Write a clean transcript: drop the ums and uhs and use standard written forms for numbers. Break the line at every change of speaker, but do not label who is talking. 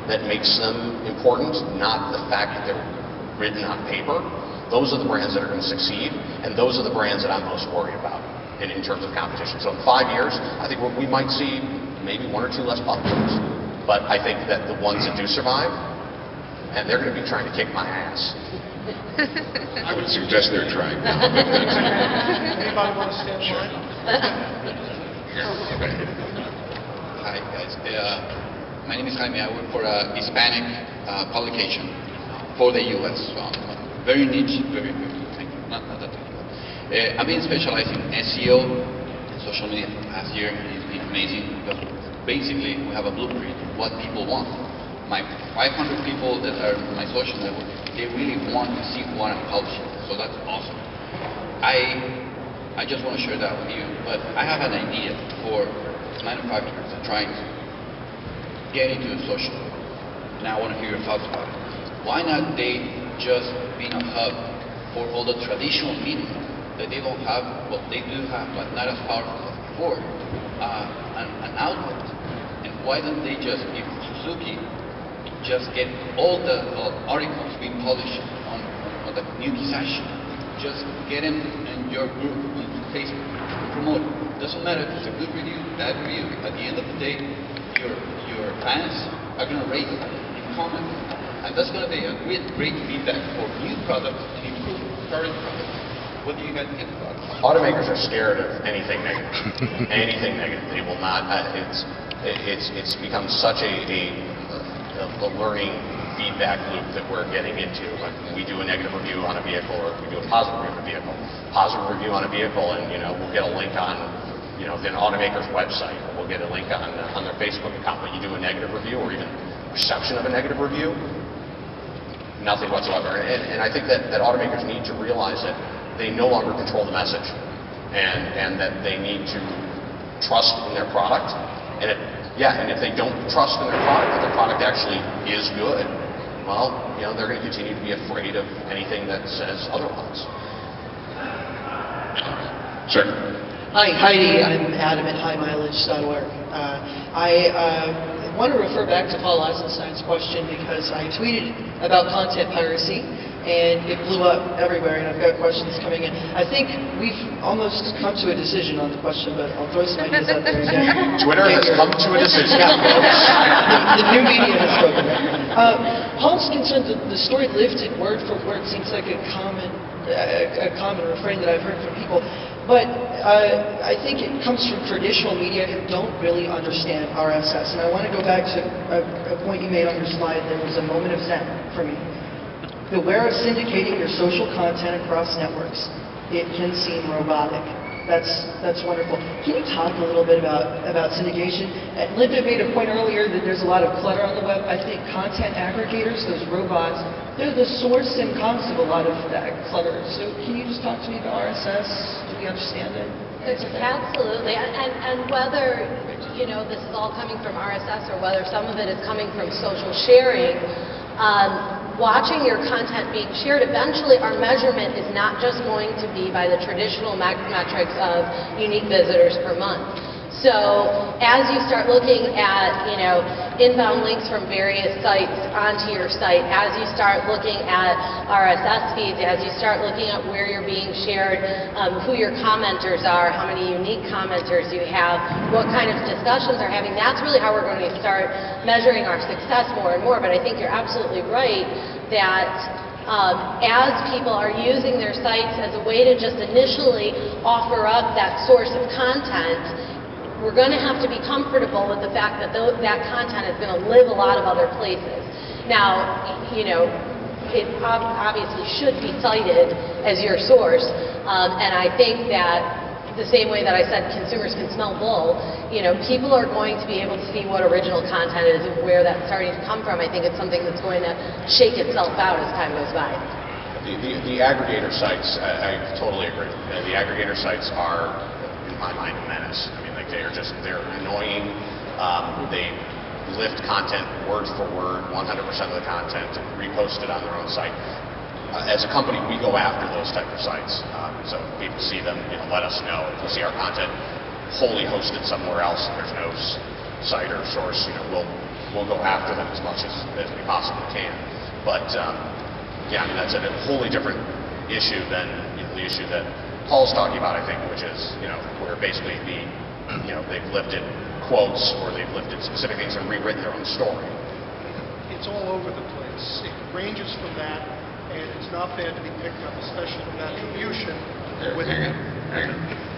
that makes them important, not the fact that they're written on paper. Those are the brands that are going to succeed, and those are the brands that I'm most worried about in terms of competition. So in 5 years, I think we might see maybe 1 or 2 less publishers. But I think that the ones that do survive, and they're going to be trying to kick my ass.
I would suggest they're trying.
Anybody want to stand in line?
Hi guys, my name is Jaime. I work for a Hispanic publication for the U.S. So I'm very niche, very thank you. Not that technical. I've been specializing in SEO and social media for the past year, and it's been amazing because basically we have a blueprint of what people want. My 500 people that are in my social network, they really want to see what I'm publishing, so that's awesome. I just want to share that with you, but I have an idea for manufacturers that are trying to get into social, and I want to hear your thoughts about it. Why not they just being a hub for all the traditional media that they don't have, well they do have, but not as powerful as before, an outlet? And why don't they just give Suzuki just get all the articles being published on the new Kisashi? Just get them in your group on Facebook, promote it. Doesn't matter if it's a good review, bad review. At the end of the day, your fans are going to rate it and comment, and that's going to be a great feedback for new products and improve current products. What do you guys think about it?
Automakers are scared of anything negative. Anything negative, they will not. It's become such a learning feedback loop that we're getting into. Like we do a negative review on a vehicle, or we do a positive review on a vehicle. Positive review on a vehicle, and we'll get a link on the automaker's website, or we'll get a link on their Facebook account. But you do a negative review, or even reception of a negative review, nothing whatsoever. And I think that automakers need to realize that they no longer control the message, and that they need to trust in their product. And if they don't trust in their product, that their product actually is good, well, they're going to continue to be afraid of anything that says otherwise.
Sure.
Hi, Heidi. I'm Adam at highmileage.org. I want to refer back to Paul Eisenstein's question because I tweeted about content piracy, and it blew up everywhere, and I've got questions coming in. I think we've almost come to a decision on the question, but I'll throw some ideas out there again.
Twitter has come to a decision.
The new media has spoken. Paul's concerned that the story lifted word for word seems like a common refrain that I've heard from people. But I think it comes from traditional media who don't really understand RSS. And I want to go back to a point you made on your slide. There was a moment of zen for me. Beware of syndicating your social content across networks. It can seem robotic. That's wonderful. Can you talk a little bit about syndication? Linda made a point earlier that there's a lot of clutter on the web. I think content aggregators, those robots, they're the source and cause of a lot of that clutter. So can you just talk to me about RSS? Do we understand it?
Absolutely. And whether this is all coming from RSS or whether some of it is coming from social sharing, watching your content being shared, eventually our measurement is not just going to be by the traditional metrics of unique visitors per month. So as you start looking at, inbound links from various sites onto your site, as you start looking at RSS feeds, as you start looking at where you're being shared, who your commenters are, how many unique commenters you have, what kind of discussions are having, that's really how we're going to start measuring our success more and more. But I think you're absolutely right that as people are using their sites as a way to just initially offer up that source of content, we're going to have to be comfortable with the fact that that content is going to live a lot of other places. Now, it obviously should be cited as your source, and I think that the same way that I said consumers can smell bull, people are going to be able to see what original content is and where that's starting to come from. I think it's something that's going to shake itself out as time goes by.
The aggregator sites, I totally agree. The aggregator sites are, in my mind, a menace. I mean, they're annoying. They lift content word for word, 100% of the content, and repost it on their own site. As a company, we go after those type of sites. So if people see them, let us know. If you see our content wholly hosted somewhere else, there's no site or source, we'll we'll go after them as much as we possibly can. But yeah, I mean, that's a wholly different issue than the issue that Paul's talking about, I think, which is, where basically they've lifted quotes or they've lifted specific things and rewritten their own story.
It's all over the place. It ranges from that, and it's not bad to be picked up, especially with attribution.
Hang on.